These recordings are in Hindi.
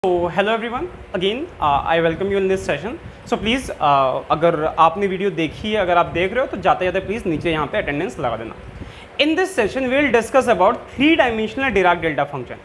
So hello everyone, again I welcome you in this session. So please अगर आपने वीडियो देखी है, अगर आप देख रहे हो तो जाते जाते प्लीज़ नीचे यहाँ पे अटेंडेंस लगा देना. In this session we will discuss about three dimensional Dirac delta function.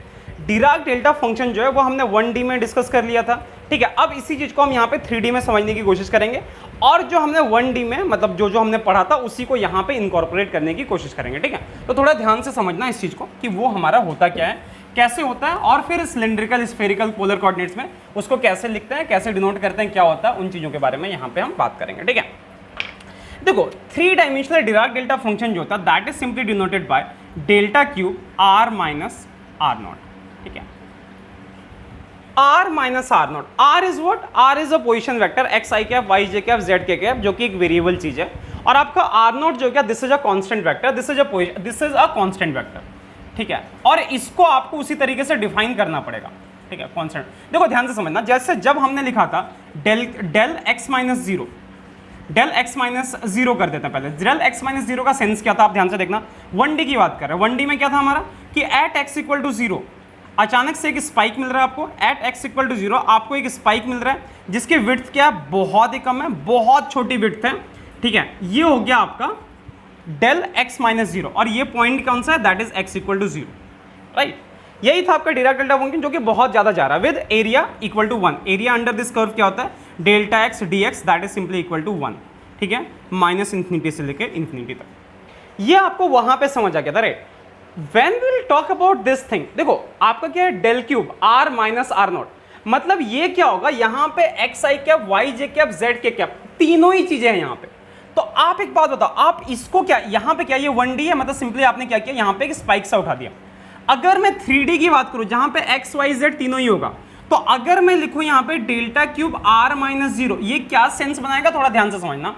Dirac delta function जो है वो हमने 1D में डिस्कस कर लिया था, ठीक है. अब इसी चीज़ को हम यहाँ पे 3D में समझने की कोशिश करेंगे और जो हमने 1D में मतलब जो हमने पढ़ा था उसी को यहाँ पे इनकॉर्पोरेट करने की कोशिश करेंगे, ठीक है. तो थोड़ा ध्यान से समझना इस चीज़ को कि वो हमारा होता क्या है, कैसे होता है और फिर सिलिंड्रिकल स्फेरिकल पोलर कोऑर्डिनेट्स में उसको कैसे लिखते हैं, कैसे डिनोट करते हैं, क्या होता है, उन चीज़ों के बारे में यहाँ पे हम बात करेंगे, ठीक है. देखो three dimensional Dirac delta function जो होता है that is simply denoted by delta cube R minus R not, ठीक है. R minus R not, R is what, R is a position vector X I cap Y J cap Z K cap जो कि एक वेरिएबल चीज है, और आपका आर नॉट जो क्या, this is a constant vector, this is a constant vector, ठीक है. और इसको आपको उसी तरीके से डिफाइन करना पड़ेगा, ठीक है, कांस्टेंट. देखो ध्यान से समझना, जैसे जब हमने लिखा था del X minus zero, del X minus zero कर देते हैं पहले. डेल एक्स माइनस जीरो का सेंस क्या था, आप ध्यान से देखना. 1D की बात कर रहे हैं. 1D में क्या था हमारा कि at X equal to zero अचानक से एक स्पाइक मिल रहा है आपको. At X equal to zero आपको एक स्पाइक मिल रहा है जिसकी विड्थ क्या है, बहुत ही कम है, बहुत छोटी विड्थ है, ठीक है. ये हो गया आपका डेल एक्स माइनस जीरो और ये पॉइंट कौन सा है, that is X equal to zero, right. यही था आपका डिराक डेल्टा फंक्शन जो कि बहुत ज्यादा जा रहा है with area equal to 1. Area under this curve क्या होता है, delta X D X that is simply equal to 1, ठीक है, माइनस इंफिनिटी से लेकर इंफिनिटी तक. ये आपको वहां पे समझ आ गया था, right. When we will talk about this thing, देखो आपका क्या है, del cube R minus R not, मतलब ये क्या होगा, यहां पे X I cap Y J cap Z K cap तीनों ही चीजें हैं यहां पे. तो आप एक बात बताओ, आप इसको क्या यहां पे क्या, ये 1D है, मतलब सिंपली आपने क्या किया, यहां पे एक स्पाइक सा उठा दिया. अगर मैं 3D की बात करूं जहां पे एक्स वाई जेड तीनों ही होगा, तो अगर मैं लिखूं यहां पे delta cube R minus zero, ये क्या सेंस बनाएगा, थोड़ा ध्यान से समझना.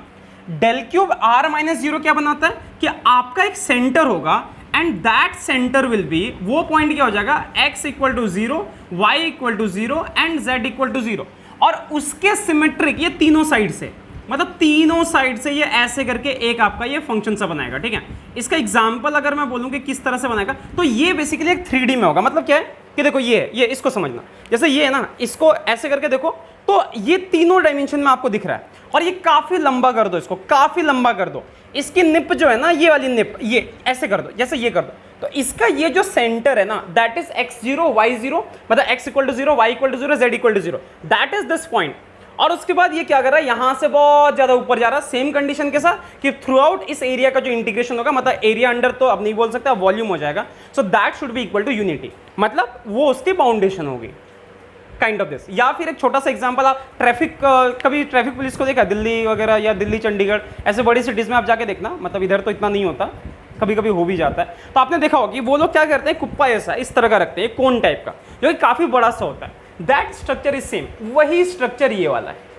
Del cube R minus zero क्या बनाता है कि आपका एक सेंटर होगा and that centre will be, वो पॉइंट क्या हो जाएगा, x equal to zero, Y equal to zero and z equal to zero, और उसके सिमेट्रिक ये तीनों साइड से, मतलब तीनों साइड से ये ऐसे करके एक आपका ये फंक्शन सा बनाएगा, ठीक है. इसका एग्जांपल अगर मैं बोलूं कि किस तरह से बनाएगा, तो ये बेसिकली एक 3D में होगा. मतलब क्या है कि देखो ये इसको समझना, जैसे ये है ना, इसको ऐसे करके देखो तो ये तीनों डायमेंशन में आपको दिख रहा है, और ये काफी लंबा कर दो, इसको काफी लंबा कर दो. इसकी निप जो है ना, ये वाली निप, ये ऐसे कर दो, जैसे ये कर दो, तो इसका ये जो सेंटर है ना, दैट इज x0 y0, मतलब x equal to zero, y equal to zero, z equal to zero, that is this point. और उसके बाद ये क्या कर रहा है, यहां से बहुत ज्यादा ऊपर जा रहा है, सेम कंडीशन के साथ कि थ्रू आउट इस एरिया का जो इंटीग्रेशन होगा, मतलब एरिया अंडर तो अब नहीं बोल सकता, वॉल्यूम हो जाएगा, so that should be equal to unity, मतलब वो उसकी बाउंडेशन होगी, काइंड ऑफ दिस. या फिर एक छोटा सा एग्जांपल, आप ट्रैफिक कभी ट्रैफिक पुलिस को देखा, दिल्ली वगैरह या दिल्ली चंडीगढ़ ऐसे बड़ी सिटीज में आप जाके देखना, मतलब इधर तो इतना नहीं होता, कभी कभी हो भी जाता है, तो आपने देखा होगा कि वो लोग क्या करते हैं, कुप्पा ऐसा इस तरह का रखते हैं, कोन टाइप का, जो कि काफी बड़ा सा होता है. दैट स्ट्रक्चर इज सेम, वही स्ट्रक्चर ये वाला है,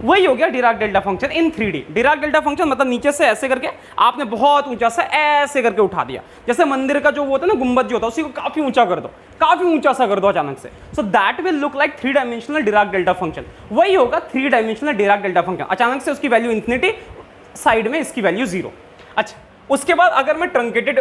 वही हो गया Dirac delta function in 3D. Dirac delta function मतलब नीचे से ऐसे करके आपने बहुत ऊंचा सा ऐसे करके उठा दिया, जैसे मंदिर का जो वो होता है ना, गुंबद जो होता है, उसी को काफी ऊंचा कर दो, काफी ऊंचा सा कर दो अचानक से, सो that will look like 3 dimensional Dirac delta function. वही होगा 3 डायमेंशनल डिराक डेल्टा फंक्शन. अचानक से उसकी वैल्यू इंफिनिटी, साइड में इसकी वैल्यू जीरो. अच्छा, उसके बाद अगर मैं ट्रंकेटेड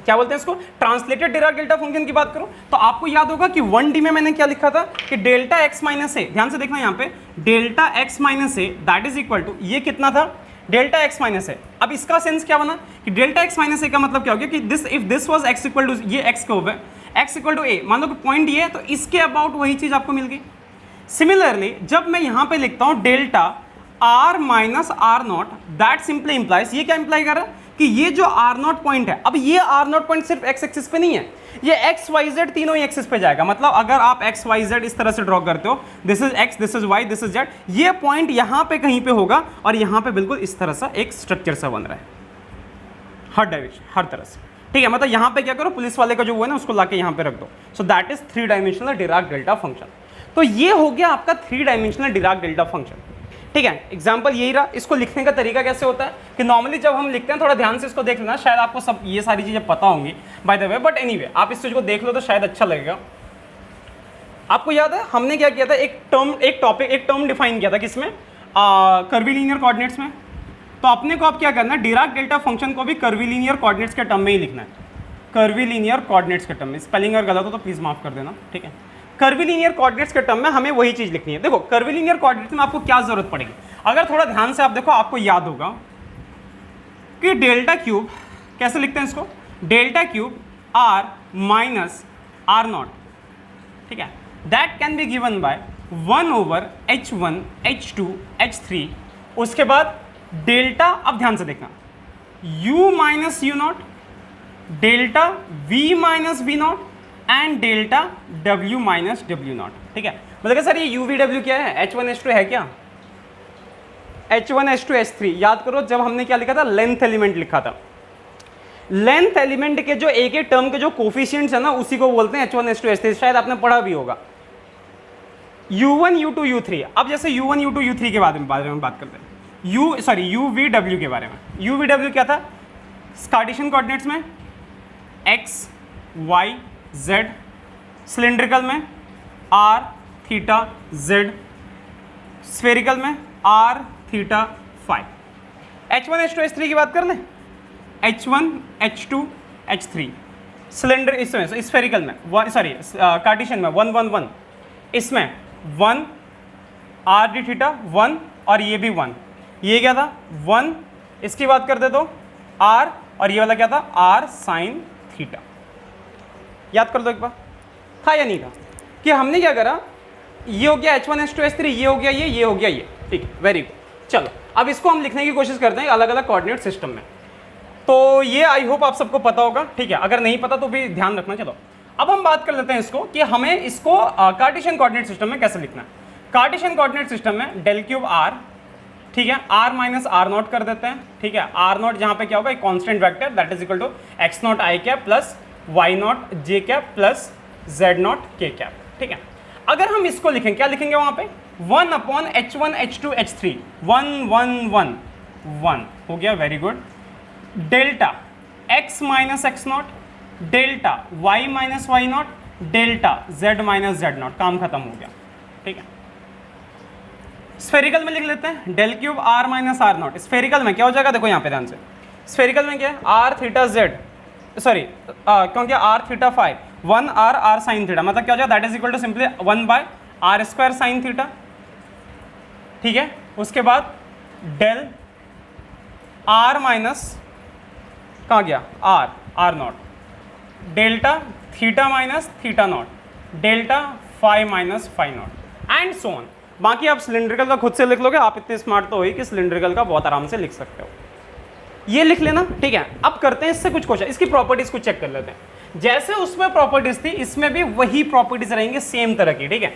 क्या बोलते हैं इसको, ट्रांसलेटेड डिराक डेल्टा फंक्शन की बात करूं, तो आपको याद होगा कि 1D में मैंने क्या लिखा था कि डेल्टा एक्स माइनस ए, ध्यान से देखना यहाँ पे, delta X minus A that is equal to, ये कितना था, डेल्टा एक्स माइनस ए. अब इसका सेंस क्या बना कि डेल्टा एक्स माइनस ए का मतलब क्या हो गया कि this, if this was X equal to, ये एक्स कर्व है, एक्स इक्वल टू ए, मान लो कि पॉइंट ये है, तो इसके अबाउट वही चीज आपको मिल गई. सिमिलरली जब मैं यहाँ पे लिखता हूँ delta R minus R naught, that simply implies, ये क्या इंप्लाई कर रहा है कि ये जो आर नॉट पॉइंट है, अब ये आर नॉट पॉइंट सिर्फ एक्स एक्सिस पे नहीं है, ये एक्स वाई जेड तीनों ही एक्सिस पे जाएगा. मतलब अगर आप एक्स वाई जेड इस तरह से ड्रॉ करते हो, this is X, this is Y, this is Z, ये पॉइंट यहां पे कहीं पे होगा, और यहां पे बिल्कुल इस तरह सा एक स्ट्रक्चर सा बन रहा है, हर डायरेक्शन, हर तरह से, ठीक है. मतलब यहां पे क्या करो, पुलिस वाले का जो वो है ना, उसको लाके यहां पे रख दो. So that is 3 dimensional Dirac delta function. तो ये हो गया आपका 3 डायमेंशनल डिराक डेल्टा फंक्शन, ठीक है. एग्जाम्पल यही रहा. इसको लिखने का तरीका कैसे होता है कि नॉर्मली जब हम लिखते हैं, थोड़ा ध्यान से इसको देख लेना, शायद आपको सब ये सारी चीजें पता होंगी by the way, but anyway आप इस चीज को देख लो तो शायद अच्छा लगेगा. आपको याद है हमने क्या किया था, एक टर्म डिफाइन किया था किसमें, कर्वीलिनियर कोऑर्डिनेट्स में. तो अपने को अब क्या करना है, डिराक डेल्टा फंक्शन को भी कर्वीलिनियर कोऑर्डिनेट्स के टर्म में ही लिखना है, कर्वीलिनियर कोऑर्डिनेट्स के टर्म में. स्पेलिंग अगर गलत हो तो प्लीज माफ कर देना, ठीक है. कर्विलिनियर कोऑर्डिनेट्स के टर्म में हमें वही चीज लिखनी है। देखो कर्विलिनियर कोऑर्डिनेट्स में आपको क्या जरूरत पड़ेगी, अगर थोड़ा ध्यान से आप देखो आपको याद होगा कि डेल्टा क्यूब कैसे लिखते हैं इसको, delta cube r minus R not, ठीक है, that can be given by 1/h1 h2 h3, उसके बाद डेल्टा, अब ध्यान से देखना, u minus you not, delta v minus v not and delta w minus w not, ठीक है। मतलब सर ये UVW क्या है, H1 H2 है क्या, H1 H2 H3, याद करो जब हमने क्या लिखा था, लेंथ एलिमेंट लिखा था। लेंथ एलिमेंट के जो एक एक टर्म के जो कोफिशिएंट्स है ना उसी को बोलते हैं H1 H2 H3, शायद आपने पढ़ा भी होगा। U1 U2 U3, अब जैसे U1 U2 U3 के बारे में बात करते हैं, UVW के बारे में। UVW क्या था, कार्टेशियन कोऑर्डिनेट्स में x y z, सिलिंड्रिकल में r थीटा z, स्फेरिकल में r theta phi. H1 H2 H3 की बात कर लें, H1 H2 H3, सिलेंडर इसमें स्फेरिकल में कार्टेशियन में 1 1 1, इसमें 1 r d थीटा 1 और ये भी 1, ये क्या था 1, इसकी बात करते तो r, और ये वाला क्या था r साइन थीटा। याद कर दो एक बार, था या नहीं था, कि हमने क्या करा, ये हो गया H1 H2 H3, ये हो गया ये हो गया ये, ठीक है, वेरी गुड। चलो अब इसको हम लिखने की कोशिश करते हैं अलग अलग कोऑर्डिनेट सिस्टम में। तो ये आई होप आप सबको पता होगा, ठीक है, अगर नहीं पता तो भी ध्यान रखना। चलो अब हम बात कर लेते हैं इसको कि हमें इसको कार्टेशियन कोऑर्डिनेट सिस्टम में कैसे लिखना है। कार्टेशियन कोऑर्डिनेट सिस्टम में डेल क्यूब r, ठीक है, r माइनस आर नॉट कर देते हैं, ठीक है, आर नॉट जहाँ पे क्या होगा, एक constant vector that is equal to x naught I cap plus y naught J cap plus z naught K cap, ठीक है। अगर हम इसको लिखें, क्या लिखेंगे वहाँ पे, 1/h1 h2 h3, 1 1 1 1 हो गया, very good. Delta x minus X naught, delta y minus Y naught, delta z minus z naught, काम खत्म हो गया, ठीक है। स्फेरिकल में लिख लेते हैं del cube r minus R naught. Spherical में क्या हो जाएगा, देखो यहाँ पे ध्यान से, स्फेरिकल में क्या है, r थीटा z, सॉरी क्योंकि r theta phi, 1 r sine theta, मतलब क्या हो जाएगा, that is equal to simply 1/r² sine theta, ठीक है। उसके बाद डेल r माइनस कहाँ गया, r naught, delta theta minus theta naught, delta phi minus phi naught and so on. बाकी आप सिलिंड्रिकल का खुद से लिख लोगे, आप इतने स्मार्ट तो हो ही कि सिलिंड्रिकल का बहुत आराम से लिख सकते हो, ये लिख लेना, ठीक है। अब करते हैं इससे कुछ क्वेश्चन, इसकी प्रॉपर्टीज को चेक कर लेते हैं। जैसे उसमें प्रॉपर्टीज थी इसमें भी वही प्रॉपर्टीज रहेंगे सेम तरह की, ठीक है,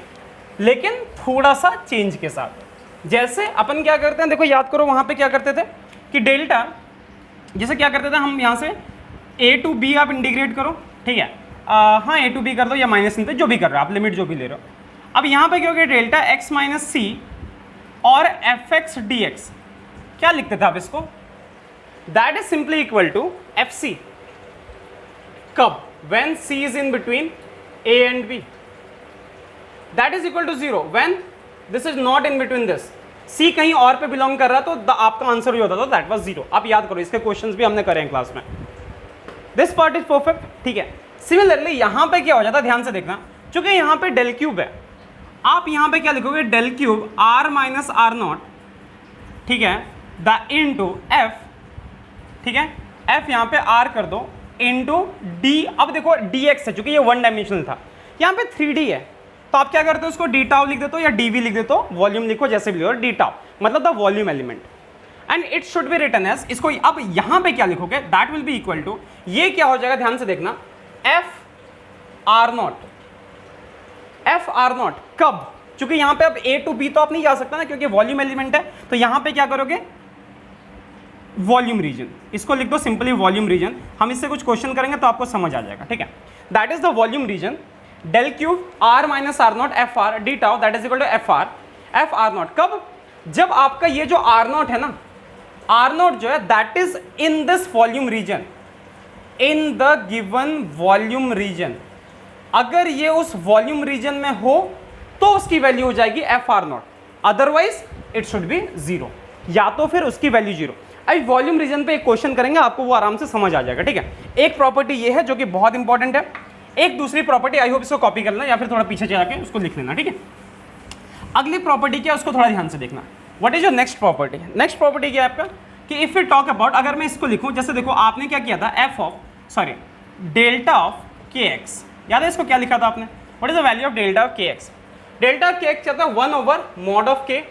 लेकिन थोड़ा सा चेंज के साथ। जैसे अपन क्या करते हैं, देखो याद करो वहां पे क्या करते थे कि डेल्टा, जैसे क्या करते थे हम यहाँ से a to b आप इंटीग्रेट करो, ठीक है, हाँ a to b कर दो या माइनस नहीं, जो भी कर रहे हो आप, लिमिट जो भी ले रहे हो। अब यहाँ पे क्या हो गया, डेल्टा x माइनस सी और fx dx, क्या लिखते थे आप इसको, that is simply equal to fc, कब, when c is in between a and b, that is equal to 0 when this is not in between this, c कहीं और पे बिलोंग कर रहा तो आपका आंसर भी होता था दैट वाज 0। आप याद करो, इसके क्वेश्चंस भी हमने करे हैं क्लास में, दिस पार्ट इज परफेक्ट, ठीक है। सिमिलरली यहाँ पे क्या हो जाता है, ध्यान से देखना, चूंकि यहाँ पे डेल क्यूब है, आप यहाँ पे क्या लिखोगे, del cube r minus R not, ठीक है, द इनटू f, ठीक है, f यहाँ पे r कर दो इनटू d। अब देखो dx है, चूंकि ये 1 डायमेंशनल था, यहाँ पे 3D है, तो आप क्या करते हो, उसको डी टाउ लिख देते हो या dv लिख देते हो, वॉल्यूम लिखो जैसे भी लिखो, डी टाउ मतलब the volume element, and it should be written as, इसको अब यहाँ पे क्या लिखोगे, that will be equal to, ये क्या हो जाएगा, ध्यान से देखना, f r नॉट, कब, चूंकि यहाँ पे अब a to b तो आप नहीं जा सकता ना, क्योंकि वॉल्यूम एलिमेंट है, तो यहाँ पे क्या करोगे, वॉल्यूम रीजन, इसको लिख दो सिंपली वॉल्यूम रीजन। हम इससे कुछ क्वेश्चन करेंगे तो आपको समझ आ जाएगा, ठीक है। That is the volume region, del cube r minus R naught F R D tau that is equal to F R naught, कब, जब आपका ये जो r नॉट है ना, r नॉट जो है that is in this volume region, in the given volume region, अगर ये उस वॉल्यूम रीजन में हो तो उसकी वैल्यू हो जाएगी F R not, otherwise it should B 0, या तो फिर उसकी वैल्यू 0। अब वॉल्यूम रीजन पे एक क्वेश्चन करेंगे, आपको वो आराम से समझ आ जाएगा, ठीक है। एक प्रॉपर्टी ये है जो कि बहुत इंपॉर्टेंट है, एक दूसरी प्रॉपर्टी, आई होप इसको कॉपी कर लेना या फिर थोड़ा पीछे चला के उसको लिख लेना, ठीक है। अगली प्रॉपर्टी क्या है उसको थोड़ा ध्यान से देखना। What is your next property? Next property क्या है आपका कि इफ यू टॉक अबाउट, अगर मैं इसको लिखूं, जैसे देखो आपने क्या किया था, डेल्टा ऑफ के एक्स, याद है इसको क्या लिखा था आपने? What is the value of delta of के एक्स? डेल्टा ऑफ के एक्स क्या था? 1/mod ऑफ के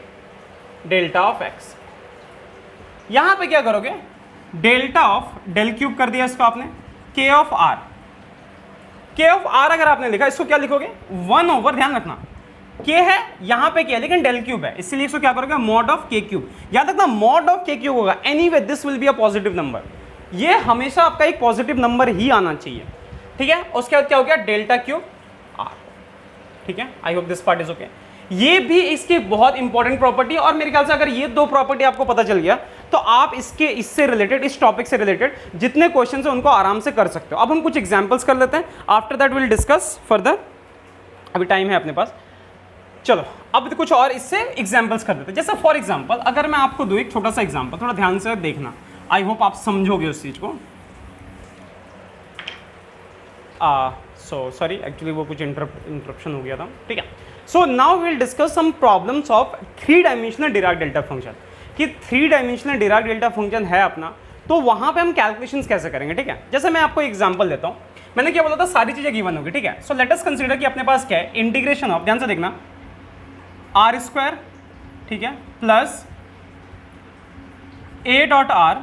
डेल्टा ऑफ एक्स। यहां पे क्या करोगे, डेल्टा ऑफ डेल क्यूब कर दिया इसको आपने, के ऑफ आर। के ऑफ आर अगर आपने लिखा, इसको क्या लिखोगे? 1/, ध्यान रखना के है यहां पे क्या, लेकिन डेल क्यूब है, इसलिए इसको क्या करोगे? मॉड ऑफ के क्यूब। याद रखना मॉड ऑफ के क्यूब होगा। Anyway this will be a positive number, ये हमेशा आपका एक पॉजिटिव नंबर ही आना चाहिए, ठीक है। उसके बाद क्या हो गया? डेल्टा क्यूब आर, ठीक है। आई hope this part is okay. ये भी इसकी बहुत इंपॉर्टेंट प्रॉपर्टी, और मेरे ख्याल से अगर ये दो प्रॉपर्टी आपको पता चल गया तो आप इससे रिलेटेड, इस टॉपिक से रिलेटेड जितने क्वेश्चन है उनको आराम से कर सकते हो। अब हम कुछ एग्जांपल्स कर लेते हैं, after that will discuss further, अभी टाइम है अपने पास। चलो अब कुछ और इससे एग्जांपल्स कर देते हैं। जैसे फॉर एग्जांपल अगर मैं आपको दूं एक छोटा सा एग्जांपल, थोड़ा ध्यान से देखना, आई होप आप समझोगे उस चीज को। सो सॉरी, एक्चुअली वो कुछ इंटरप्शन हो गया था, ठीक है। So now will discuss some problems of 3 dimensional Dirac delta function. कि 3 डायमेंशनल डिराक डेल्टा फंक्शन है अपना, तो वहां पे हम कैलकुलेशंस कैसे करेंगे, ठीक है। जैसे मैं आपको एग्जांपल देता हूं, मैंने क्या बोला था, सारी चीजें गिवन होगी, ठीक है। सो लेट अस कंसीडर कि अपने पास क्या है, इंटीग्रेशन ऑफ, ध्यान से देखना, आर स्क्वायर, ठीक है, plus A dot R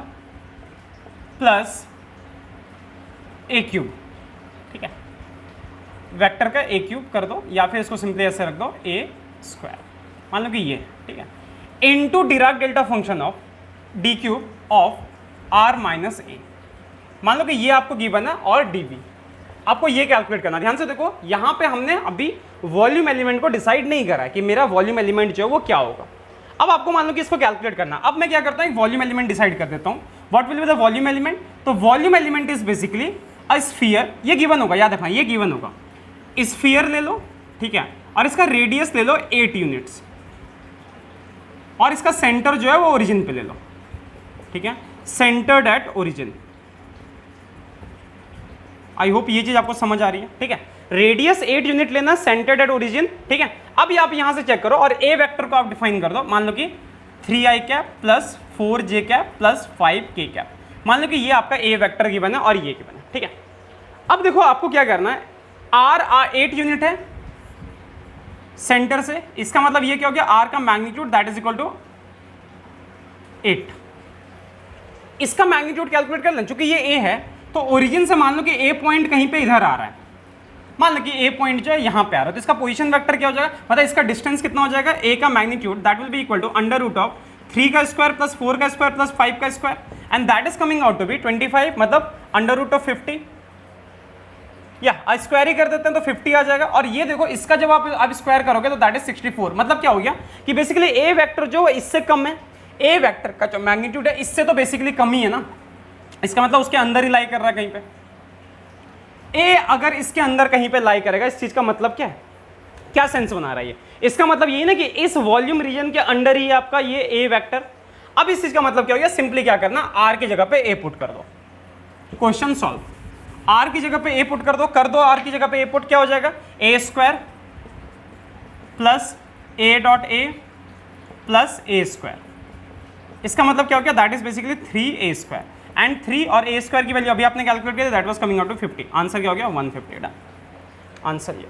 plus A cube, ठीक है। वेक्टर का ए क्यूब कर दो या फिर इसको सिंपली ऐसे रख दो ए स्क्वायर, मान लो कि ये, ठीक है, into Dirac delta function of D cube of R minus A. मान लो कि ये आपको गिवन है और डी बी, आपको ये कैलकुलेट करना। ध्यान से देखो, यहां पे हमने अभी वॉल्यूम एलिमेंट को डिसाइड नहीं करा है कि मेरा वॉल्यूम एलिमेंट जो है वो क्या होगा। अब आपको मान लो कि इसको कैलकुलेट करना। अब मैं क्या करता हूं, वॉल्यूम एलिमेंट डिसाइड कर देता हूं। What will be the volume element? तो volume element is basically a sphere, ये गिवन होगा, याद रखना ये गिवन होगा। स्फीयर ले लो, ठीक है, और इसका रेडियस ले लो 8 यूनिट्स, और इसका सेंटर जो है वो ओरिजिन पे ले लो, ठीक है, centred at origin. I hope ये चीज आपको समझ आ रही है, ठीक है। रेडियस 8 यूनिट लेना, सेंटर्ड एट ओरिजिन, ठीक है। अब आप यहां से चेक करो और ए वेक्टर को आप डिफाइन कर दो। मान लो कि 3i cap plus 4j cap plus 5k cap. मान लो कि ये आपका ए वेक्टर गिवन है और ये गिवन है, ठीक है। अब देखो आपको क्या करना है, आर 8 यूनिट है सेंटर से, इसका मतलब ये क्या हो गया, आर का magnitude that is equal to 8। इसका मैग्नीट्यूड कैलकुलेट कर लें, चूंकि ये ए है तो ओरिजिन से मान लो कि ए पॉइंट कहीं पे इधर आ रहा है, मान लो कि ए पॉइंट जो है यहाँ पे आ रहा है, तो इसका पोजीशन वेक्टर क्या हो जाएगा, मतलब इसका डिस्टेंस कितना हो जाएगा, ए का magnitude that will be equal to under root of 3 का स्क्वायर प्लस 4 का स्क्वायर प्लस 5 का square, and that is coming out to be 25, मतलब अंडर रूट ऑफ 50, या स्क्वायर ही कर देते हैं तो 50 आ जाएगा। और ये देखो इसका जब आप स्क्वायर करोगे तो दैट इज 64। मतलब क्या हो गया कि बेसिकली ए वेक्टर जो है इससे कम है, ए वेक्टर का जो मैग्नीट्यूड है इससे तो बेसिकली कम ही है ना, इसका मतलब उसके अंदर ही लाई कर रहा है कहीं पे। ए अगर इसके अंदर कहीं पे लाई करेगा, इस चीज का मतलब क्या है, क्या सेंस बना रहा है ये, इसका मतलब ये ना कि इस वॉल्यूम रीजन के अंदर ही आपका ये ए वेक्टर। अब इस चीज का मतलब क्या हो गया, सिंपली क्या करना, आर की जगह पे ए पुट कर दो, क्वेश्चन सॉल्व। आर की जगह पे ए पुट कर दो, आर की जगह पे ए पुट, क्या हो जाएगा, A square plus A dot A plus A square. इसका मतलब क्या हो गया, that is basically 3a square, and 3 और a स्क्वायर की वैल्यू अभी आपने कैलकुलेट किया, that was coming out to 50। Answer क्या हो गया, 150। आंसर ये।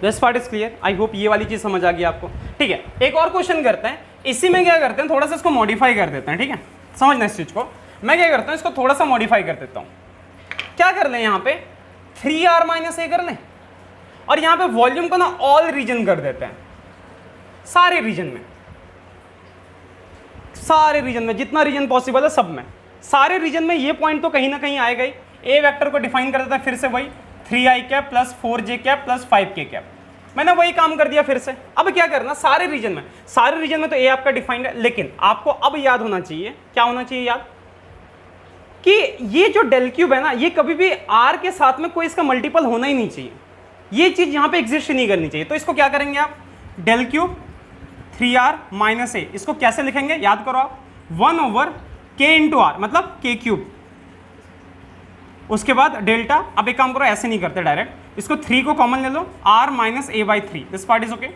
This part is clear, I hope ये वाली चीज समझ आ गई आपको, ठीक है। एक और क्वेश्चन करते हैं, इसी में क्या करते हैं, थोड़ा सा इसको मॉडिफाई कर देते हैं, ठीक है। समझना इस चीज को, मैं क्या करता हूं, इसको थोड़ा सा मॉडिफाई कर देता हूं। क्या कर लें, यहां पे 3r माइनस ए कर लें, और यहां पे वॉल्यूम को ना ऑल रीजन कर देते हैं, सारे रीजन में, सारे रीजन में, जितना रीजन पॉसिबल है सब में, सारे रीजन में ये पॉइंट तो कहीं ना कहीं आएगा ही। ए वेक्टर को डिफाइन कर देता है फिर से वही 3i cap plus 4j cap plus 5k cap, मैंने वही काम कर दिया फिर से। अब क्या करना, सारे रीजन में तो ए आपका डिफाइंड है, लेकिन आपको अब याद होना चाहिए, क्या होना चाहिए याद, कि ये जो डेल क्यूब है ना, ये कभी भी आर के साथ में कोई इसका मल्टीपल होना ही नहीं चाहिए, ये चीज यहां पे एग्जिस्ट नहीं करनी चाहिए। तो इसको क्या करेंगे आप, डेल क्यूब 3r माइनस ए, इसको कैसे लिखेंगे याद करो आप, 1/k इंटू आर, मतलब k क्यूब, उसके बाद डेल्टा, अब एक काम करो ऐसे नहीं करते डायरेक्ट, इसको 3 को कॉमन ले लो, r minus a by 3, this part is okay.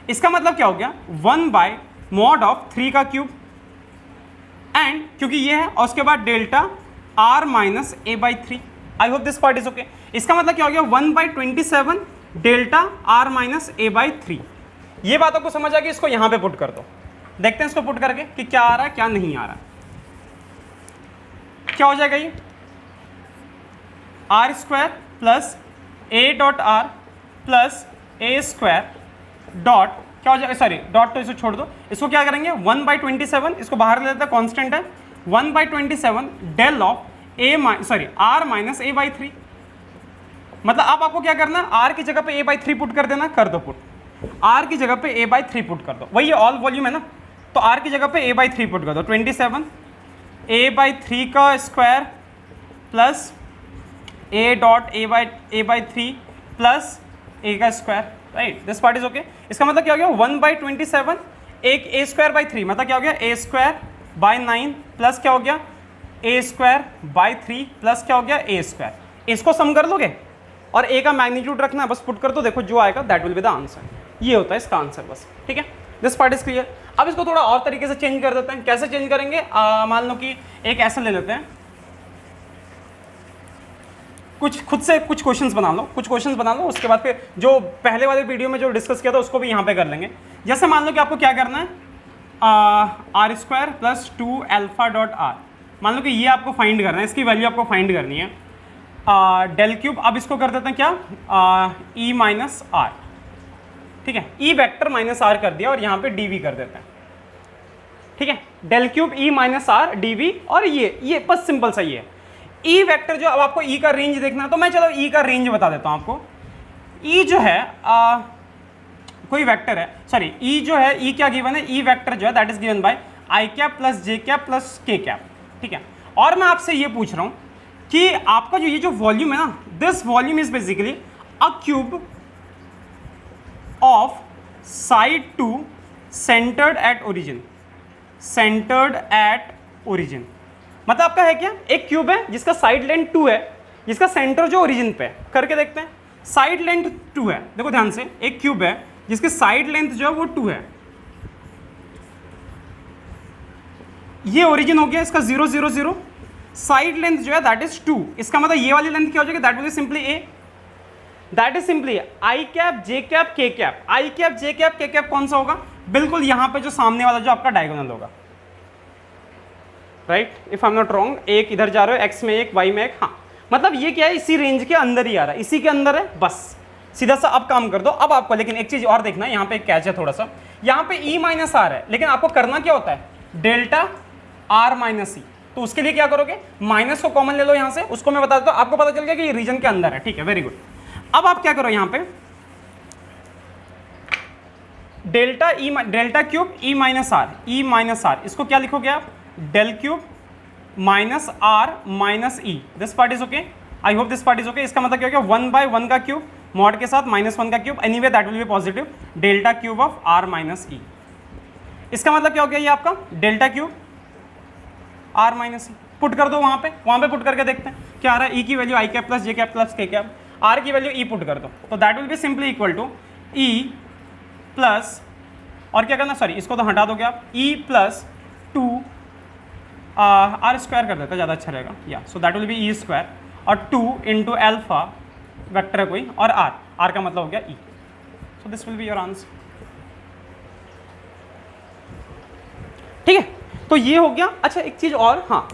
इसका मतलब क्या हो गया 1 बाय मॉड ऑफ 3 का क्यूब एंड क्योंकि ये है, और उसके बाद delta r minus a by 3। I hope this part is okay. इसका मतलब क्या हो गया 1 by 27 delta r minus a by 3। ये बातों को समझ आ गई, इसको यहां पे पुट कर दो, देखते हैं इसको पुट करके कि क्या आ रहा है क्या नहीं आ रहा है। क्या हो जाएगा ये R square plus A dot R plus A square dot क्या हो जाएगा, सॉरी डॉट तो इसको छोड़ दो, इसको क्या करेंगे 1 बाई 27, इसको बाहर ले लेते हैं, कॉन्स्टेंट है 1 by 27 del of A sorry R minus A by 3। मतलब अब आपको क्या करना है, आर की जगह पे ए बाई 3 पुट कर देना, कर दो पुट, आर की जगह पे ए बाई 3 पुट कर दो, वही ऑल वॉल्यूम है ना, तो आर की जगह पे ए बाई 3 पुट कर दो, 27 ए बाई 3 का square plus A dot A by 3 plus A का square, right, this part is okay. इसका मतलब क्या हो गया 1 बाई 27 एक ए स्क्वायर बाई 3, मतलब क्या हो गया ए स्क्वायर बाई 9 प्लस क्या हो गया ए स्क्वायर बाई 3 प्लस क्या हो गया ए स्क्वायर। इसको सम कर लोगे और ए का मैग्नीट्यूड रखना है, बस पुट कर दो, देखो जो आएगा that will be the answer. ये होता है इसका आंसर बस, ठीक है, दिस पार्ट इज क्लियर। अब इसको थोड़ा और तरीके से चेंज कर देते हैं। कैसे चेंज करेंगे, मान लो कि एक ऐसा ले लेते हैं, कुछ खुद से कुछ क्वेश्चंस बना लो, कुछ क्वेश्चंस बना लो, उसके बाद फिर जो पहले वाले वीडियो में जो डिस्कस किया था उसको भी यहाँ पे कर लेंगे। जैसे मान लो कि आपको क्या करना है R square plus 2 alpha dot R, मान लो कि ये आपको फाइंड करना है, इसकी वैल्यू आपको फाइंड करनी है, डेल क्यूब, अब इसको कर देते हैं क्या ई माइनस आर, ठीक है, ई वेक्टर माइनस आर कर दिया और यहाँ पे डी वी कर देते हैं, ठीक है, del cube E minus R D V, और ये बस सिंपल सा ये है ई वेक्टर। जो अब आपको ई का रेंज देखना है तो मैं चलो ई का रेंज बता देता हूँ आपको। ई जो है कोई वेक्टर है, सॉरी ई जो है ई क्या गिवन है, ई वेक्टर जो है that is given by I cap plus J cap plus K cap, ठीक है। और मैं आपसे ये पूछ रहा हूँ कि आपका जो ये जो वॉल्यूम है ना, this volume is basically a cube of side two centred at origin, centred at origin. मतलब आपका है क्या, एक क्यूब है जिसका साइड लेंथ 2 है, जिसका सेंटर जो ओरिजिन पे है, करके देखते हैं। साइड लेंथ 2 है, देखो ध्यान से, एक क्यूब है जिसकी साइड लेंथ जो है वो 2 है, ये ओरिजिन हो गया इसका 0 0 0, साइड लेंथ जो है दैट इज 2, इसका मतलब ये वाली लेंथ क्या हो जाएगी, that will be simply A, that is simply I cap J cap के कैप। आई कैप जे कैप के कैप कौन सा होगा, बिल्कुल यहां पे जो सामने वाला जो आपका डायगोनल होगा, right, if I am not wrong, एक इधर जा रहे हो, एक्स में एक वाई में एक, हाँ, मतलब ये क्या है, इसी रेंज के अंदर ही आ रहा है, इसी के अंदर है, बस सीधा सा अब काम कर दो। अब आपको लेकिन एक चीज और देखना है, यहाँ पे एक कैच है थोड़ा सा, यहाँ पे ई माइनस आर है, लेकिन आपको करना क्या होता है डेल्टा आर माइनस ई, तो उसके लिए क्या करोगे, माइनस को कॉमन ले लो यहाँ से, उसको मैं बता देता हूँ, आपको पता चल गया कि ये रीजन के अंदर है, ठीक है, वेरी गुड। अब आप क्या करो, यहाँ पे delta cube E minus R, इसको क्या लिखोगे आप, del cube minus R minus E, this part is okay, I hope this part is okay. इसका मतलब क्या हो गया 1 बाय 1 का क्यूब मॉड के साथ -1 का cube, anyway that will be positive, delta cube of R minus E. इसका मतलब क्या हो गया, ये आपका delta cube R minus E, put कर दो वहाँ पे पुट करके देखते हैं क्या आ रहा है। ई की value I cap plus J cap plus K cap, R की वैल्यू ई पुट कर दो, तो that will be simply equal to E plus, और क्या करना, सॉरी इसको तो हटा दोगे आप, ई प्लस 2 आर स्क्वायर कर देते, ज़्यादा अच्छा रहेगा, या so that will be E square, और 2 इंटू एल्फा वेक्टर है कोई, और आर का मतलब हो गया E, so this will be your answer, ठीक है। तो ये हो गया। अच्छा एक चीज़ और, हाँ,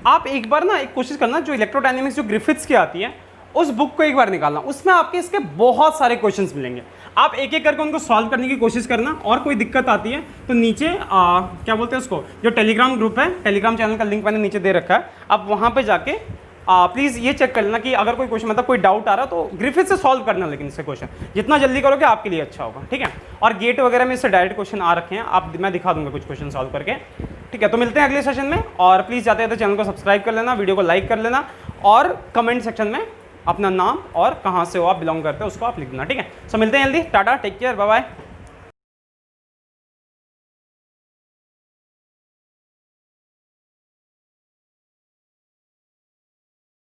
आप एक बार ना एक कोशिश करना, जो इलेक्ट्रोडायनेमिक्स जो ग्रिफिथ्स की आती है उस बुक को एक बार निकालना, उसमें आपके इसके बहुत सारे क्वेश्चंस मिलेंगे, आप एक एक करके उनको सॉल्व करने की कोशिश करना। और कोई दिक्कत आती है तो नीचे क्या बोलते हैं उसको, जो टेलीग्राम ग्रुप है, टेलीग्राम चैनल का लिंक मैंने नीचे दे रखा है, आप वहाँ पे जाके प्लीज़ ये चेक कर लेना कि अगर कोई क्वेश्चन, मतलब कोई डाउट आ रहा तो ग्रिफिथ से सॉल्व करना, लेकिन इससे क्वेश्चन जितना जल्दी करोगे आपके लिए अच्छा होगा, ठीक है। और गेट वगैरह में इससे डायरेक्ट क्वेश्चन आ रखे हैं, आप मैं दिखा दूंगा कुछ क्वेश्चन सॉल्व करके, ठीक है। तो मिलते हैं अगले सेशन में, और प्लीज़ जाते जाते चैनल को सब्सक्राइब कर लेना, वीडियो को लाइक कर लेना, और कमेंट सेक्शन में अपना नाम और कहाँ से हो आप बिलोंग करते हो उसको आप लिख देना, ठीक है। सो मिलते हैं जल्दी, tata, take care, bye bye.